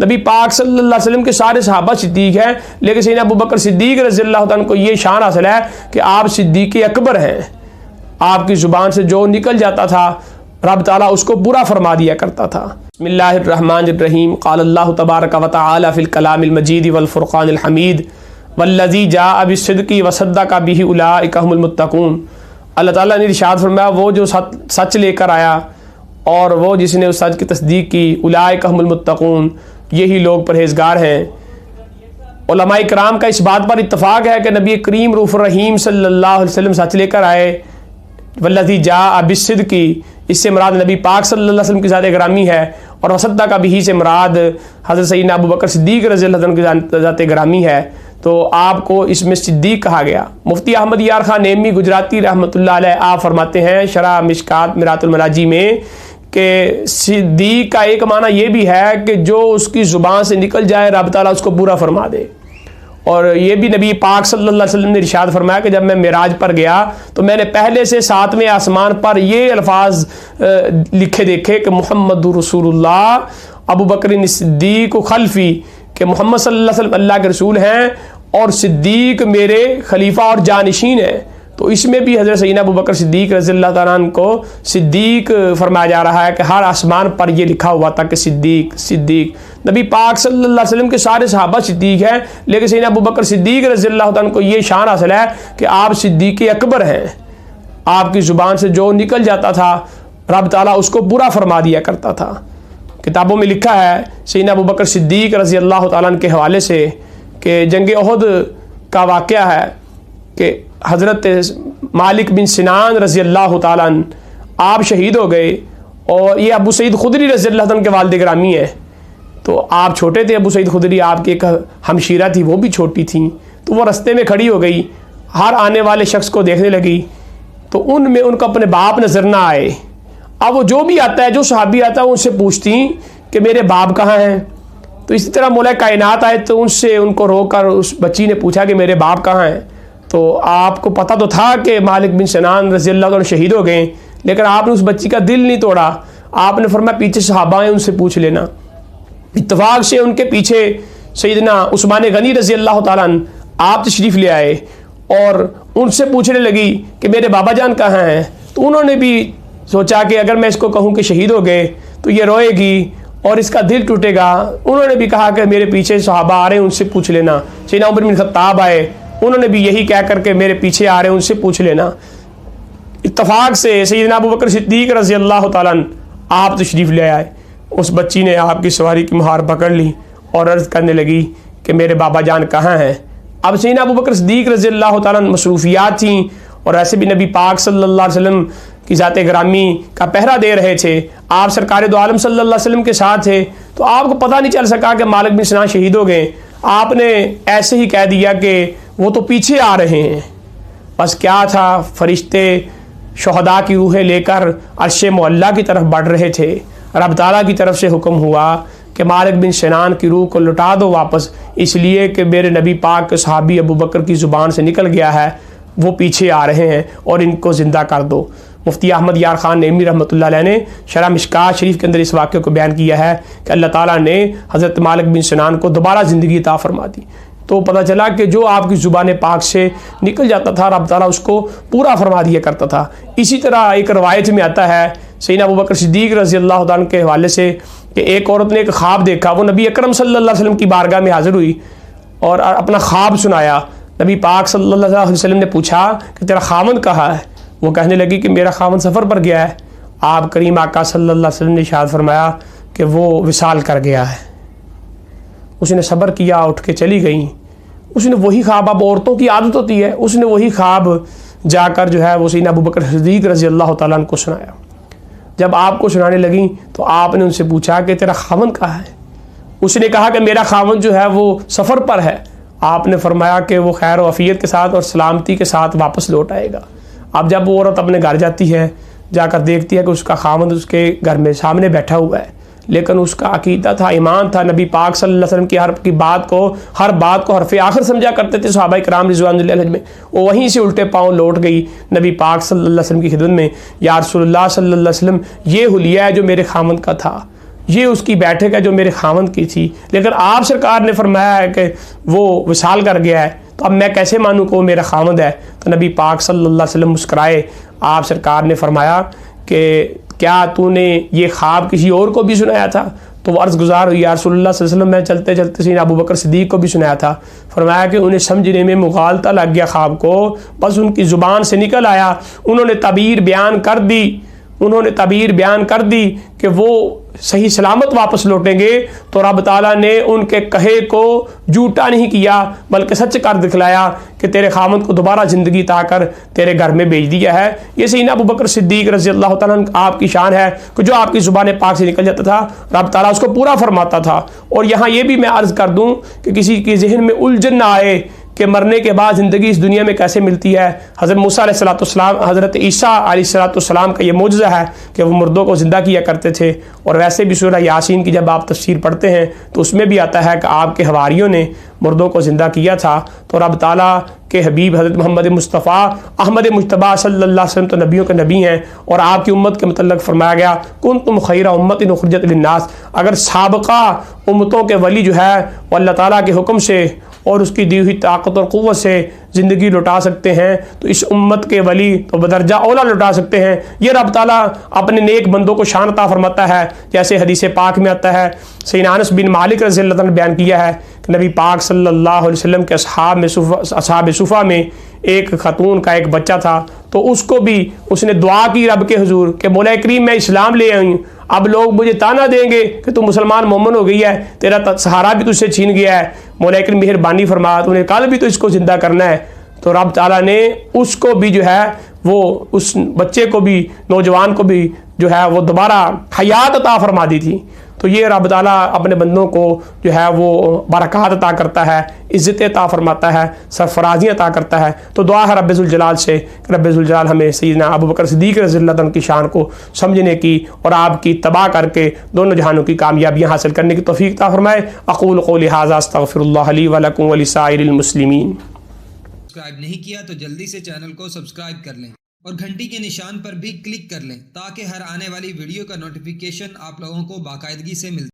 نبی پاک صلی اللہ علیہ وسلم کے سارے صحابہ صدیق ہیں، لیکن سیدنا ابو بکر صدیق رضی اللہ عنہ کو یہ شان حاصل ہے کہ آپ صدیق اکبر ہیں۔ آپ کی زبان سے جو نکل جاتا تھا رب تعالیٰ اس کو پورا فرما دیا کرتا تھا۔ بسم اللہ الرحمن الرحیم۔ قال اللہ تبارک و تعالی فی الکلام المجید والفرقان الحمید والذی جاء بالصدق وصدق بہ اولئک هم المتقون۔ اللہ تعالیٰ نے ارشاد فرمایا وہ جو سچ لے کر آیا اور وہ جس نے اس سچ کی تصدیق کی، اولئک هم المتقون، یہی لوگ پرہیزگار ہیں۔ علماء کرام کا اس بات پر اتفاق ہے کہ نبی کریم رؤوف الرحیم صلی اللہ علیہ وسلم سچ لے کر آئے۔ والذی جاء بالصدق، اس سے مراد نبی پاک صلی اللہ علیہ وسلم کی ذات گرامی ہے، اور وصدق بہ سے مراد حضرت سیدنا ابو بکر صدیق رضی اللہ عنہ کی ذات گرامی ہے، تو آپ کو اس میں صدیق کہا گیا۔ مفتی احمد یار خان نیمی گجراتی رحمۃ اللہ علیہ آپ فرماتے ہیں شرح مشکات میرات المناجی میں کہ صدیق کا ایک معنی یہ بھی ہے کہ جو اس کی زبان سے نکل جائے رب تعالیٰ اس کو پورا فرما دے، اور یہ بھی نبی پاک صلی اللہ علیہ وسلم نے ارشاد فرمایا کہ جب میں معراج پر گیا تو میں نے پہلے سے 7ویں آسمان پر یہ الفاظ لکھے دیکھے کہ محمد رسول اللہ ابو بکر صدیق خلفی، کہ محمد صلی اللہ علیہ وسلم اللہ کے رسول ہیں اور صدیق میرے خلیفہ اور جانشین ہیں۔ تو اس میں بھی حضرت سیدنا ابو بکر صدیق رضی اللہ تعالیٰ عنہ کو صدیق فرمایا جا رہا ہے کہ ہر آسمان پر یہ لکھا ہوا تھا کہ صدیق صدیق۔ نبی پاک صلی اللہ علیہ وسلم کے سارے صحابہ صدیق ہیں، لیکن سیدنا ابو بکر صدیق رضی اللہ عنہ کو یہ شان حاصل ہے کہ آپ صدیق اکبر ہیں۔ آپ کی زبان سے جو نکل جاتا تھا رب تعالیٰ اس کو پورا فرما دیا کرتا تھا۔ کتابوں میں لکھا ہے سیدنا ابو بکر صدیق رضی اللہ تعالیٰ عنہ کے حوالے سے کہ جنگ احد کا واقعہ ہے کہ حضرت مالک بن سنان رضی اللہ تعالیٰ عنہ آپ شہید ہو گئے، اور یہ ابو سعید خدری رضی اللہ عنہ کے والد گرامی ہے۔ تو آپ چھوٹے تھے، ابو سعید خدری آپ کی ایک ہمشیرہ تھی وہ بھی چھوٹی تھیں، تو وہ رستے میں کھڑی ہو گئی، ہر آنے والے شخص کو دیکھنے لگی، تو ان میں ان کو اپنے باپ نظر نہ آئے۔ اب وہ جو بھی آتا ہے، جو صحابی آتا ہے ان سے پوچھتی کہ میرے باپ کہاں ہیں۔ تو اسی طرح مولا کائنات آئے تو ان کو روک کر اس بچی نے پوچھا کہ میرے باپ کہاں ہیں۔ تو آپ کو پتہ تو تھا کہ مالک بن سنان رضی اللہ عنہ شہید ہو گئے، لیکن آپ نے اس بچی کا دل نہیں توڑا، آپ نے فرمایا پیچھے صحابہ ہیں ان سے پوچھ لینا۔ اتفاق سے ان کے پیچھے سیدنا عثمان غنی رضی اللہ تعالیٰ عنہ آپ تشریف لے آئے اور ان سے پوچھنے لگی کہ میرے بابا جان کہاں ہیں۔ تو انہوں نے بھی سوچا کہ اگر میں اس کو کہوں کہ شہید ہو گئے تو یہ روئے گی اور اس کا دل ٹوٹے گا۔ انہوں نے بھی کہا کہ میرے پیچھے صحابہ آ رہے ہیں ان سے پوچھ لینا۔ سیدنا عمر بن خطاب آئے، انہوں نے بھی یہی کہہ کر کے میرے پیچھے آ رہے ہیں ان سے پوچھ لینا۔ اتفاق سے سیدنا ابو بکر صدیق رضی اللہ تعالیٰ عنہ آپ تشریف لے آئے۔ اس بچی نے آپ کی سواری کی مہار پکڑ لی اور عرض کرنے لگی کہ میرے بابا جان کہاں ہیں۔ اب سیدنا ابو بکر صدیق رضی اللہ تعالیٰ عنہ مصروفیات تھیں، اور ایسے بھی نبی پاک صلی اللہ علیہ وسلم کی ذات گرامی کا پہرا دے رہے تھے، آپ سرکار دو عالم صلی اللہ علیہ وسلم کے ساتھ تھے، تو آپ کو پتہ نہیں چل سکا کہ مالک بن سنان شہید ہو گئے۔ آپ نے ایسے ہی کہہ دیا کہ وہ تو پیچھے آ رہے ہیں۔ بس کیا تھا، فرشتے شہداء کی روحیں لے کر عرش معلیٰ کی طرف بڑھ رہے تھے۔ رب تعالیٰ کی طرف سے حکم ہوا کہ مالک بن سنان کی روح کو لوٹا دو واپس، اس لیے کہ میرے نبی پاک کے صحابی ابو بکر کی زبان سے نکل گیا ہے، وہ پیچھے آ رہے ہیں اور ان کو زندہ کر دو۔ مفتی احمد یار خان نیمی رحمۃ اللہ علیہ نے شرح مشکات شریف کے اندر اس واقعے کو بیان کیا ہے کہ اللہ تعالیٰ نے حضرت مالک بن سنان کو دوبارہ زندگی عطا فرما دی۔ تو پتہ چلا کہ جو آپ کی زبان پاک سے نکل جاتا تھا رب تعالیٰ اس کو پورا فرما دیا کرتا تھا۔ اسی طرح ایک روایت میں آتا ہے سیدنا ابو بکر صدیق رضی اللہ عنہ کے حوالے سے کہ ایک عورت نے ایک خواب دیکھا، وہ نبی اکرم صلی اللہ علیہ وسلم کی بارگاہ میں حاضر ہوئی اور اپنا خواب سنایا۔ نبی پاک صلی اللہ علیہ وسلم نے پوچھا کہ تیرا خاوند کہاں ہے؟ وہ کہنے لگی کہ میرا خاوند سفر پر گیا ہے۔ آپ کریم آقا صلی اللہ علیہ وسلم نے ارشاد فرمایا کہ وہ وصال کر گیا ہے۔ اس نے صبر کیا، اٹھ کے چلی گئیں۔ اس نے وہی خواب، اب عورتوں کی عادت ہوتی ہے، اس نے وہی خواب جا کر جو ہے وہ سیدنا ابو بکر صدیق رضی اللہ تعالیٰ عنہ کو سنایا۔ جب آپ کو سنانے لگیں تو آپ نے ان سے پوچھا کہ تیرا خاوند کہاں ہے؟ اس نے کہا کہ میرا خاوند جو ہے وہ سفر پر ہے۔ آپ نے فرمایا کہ وہ خیر و عافیت کے ساتھ اور سلامتی کے ساتھ واپس لوٹ آئے گا۔ اب جب وہ عورت اپنے گھر جاتی ہے، جا کر دیکھتی ہے کہ اس کا خاوند اس کے گھر میں سامنے بیٹھا ہوا ہے، لیکن اس کا عقیدہ تھا، ایمان تھا، نبی پاک صلی اللہ علیہ وسلم کی ہر بات کو حرف آخر سمجھا کرتے تھے صحابہ کرام رضوان اللہ علیہم میں۔ وہ وہیں سے الٹے پاؤں لوٹ گئی نبی پاک صلی اللہ علیہ وسلم کی خدمت میں، یا رسول اللہ صلی اللہ علیہ وسلم، یہ حلیہ ہے جو میرے خاوند کا تھا، یہ اس کی بیٹھک ہے جو میرے خاوند کی تھی، لیکن آپ سرکار نے فرمایا ہے کہ وہ وصال کر گیا ہے، تو اب میں کیسے مانوں کہ وہ میرا خاوند ہے؟ تو نبی پاک صلی اللہ علیہ وسلم مسکرائے، آپ سرکار نے فرمایا کہ کیا تو نے یہ خواب کسی اور کو بھی سنایا تھا؟ تو وہ عرض گزار ہوئی، یا رسول اللہ صلی اللہ علیہ وسلم میں چلتے چلتے سیدنا ابو بکر صدیق کو بھی سنایا تھا۔ فرمایا کہ انہیں سمجھنے میں مغالطہ لگ گیا خواب کو، بس ان کی زبان سے نکل آیا، انہوں نے تعبیر بیان کر دی کہ وہ صحیح سلامت واپس لوٹیں گے، تو رب تعالیٰ نے ان کے کہے کو جھوٹا نہیں کیا بلکہ سچ کر دکھلایا کہ تیرے خاوند کو دوبارہ زندگی عطا کر تیرے گھر میں بھیج دیا ہے۔ یہ سیدنا ابو بکر صدیق رضی اللہ تعالیٰ عنہ آپ کی شان ہے کہ جو آپ کی زبان پاک سے نکل جاتا تھا رب تعالیٰ اس کو پورا فرماتا تھا۔ اور یہاں یہ بھی میں عرض کر دوں کہ کسی کے ذہن میں الجھن نہ آئے کہ مرنے کے بعد زندگی اس دنیا میں کیسے ملتی ہے۔ حضرت موسیٰ علیہ السلام، حضرت عیسیٰ علیہ السلام کا یہ معجزہ ہے کہ وہ مردوں کو زندہ کیا کرتے تھے، اور ویسے بھی سورہ یاسین کی جب آپ تفسیر پڑھتے ہیں تو اس میں بھی آتا ہے کہ آپ کے حواریوں نے مردوں کو زندہ کیا تھا۔ تو رب تعالیٰ کے حبیب حضرت محمد مصطفیٰ احمد مجتبیٰ صلی اللہ علیہ وسلم تو نبیوں کے نبی ہیں، اور آپ کی امت کے متعلق فرمایا گیا کنتم خیر امت اخرجت للناس، اگر سابقہ امتوں کے ولی جو ہے وہ اللہ تعالیٰ کے حکم سے اور اس کی دی ہوئی طاقت اور قوت سے زندگی لوٹا سکتے ہیں تو اس امت کے ولی تو بدرجہ اولا لوٹا سکتے ہیں۔ یہ رب تعالیٰ اپنے نیک بندوں کو شان عطا فرماتا ہے، جیسے حدیث پاک میں آتا ہے، سیدنا انس بن مالک رضی اللہ عنہ نے بیان کیا ہے کہ نبی پاک صلی اللہ علیہ وسلم کے اصحاب صفہ میں ایک خاتون کا ایک بچہ تھا، تو اس کو بھی اس نے دعا کی رب کے حضور کہ مولا کریم میں اسلام لے آئی ہوں، اب لوگ مجھے تانا دیں گے کہ تو مسلمان مومن ہو گئی ہے، تیرا سہارا بھی تجھ سے چھین گیا ہے، مولا کریم مہربانی فرما، تو نے کل بھی تو اس کو زندہ کرنا ہے۔ تو رب تعالیٰ نے اس کو بھی جو ہے وہ اس بچے کو بھی، نوجوان کو بھی جو ہے وہ دوبارہ حیات عطا فرما دی تھی۔ تو یہ رب تعالیٰ اپنے بندوں کو جو ہے وہ برکات عطا کرتا ہے، عزت عطا فرماتا ہے، سرفرازی عطا کرتا ہے۔ تو دعا ہے رب ذوالجلال سے کہ رب ذوالجلال ہمیں سیدنا ابو بکر صدیق رضی اللہ عنہ کی شان کو سمجھنے کی اور آپ کی اتباع کر کے دونوں جہانوں کی کامیابیاں حاصل کرنے کی توفیق عطا فرمائے۔ اقول قولی ھذا استغفر اللہ لی ولکم ولسائر المسلمین۔ سبسکرائب نہیں کیا تو جلدی سے چینل کو سبسکرائب کر لیں اور گھنٹی کے نشان پر بھی کلک کر لیں تاکہ ہر آنے والی ویڈیو کا نوٹیفیکیشن آپ لوگوں کو باقاعدگی سے ملے۔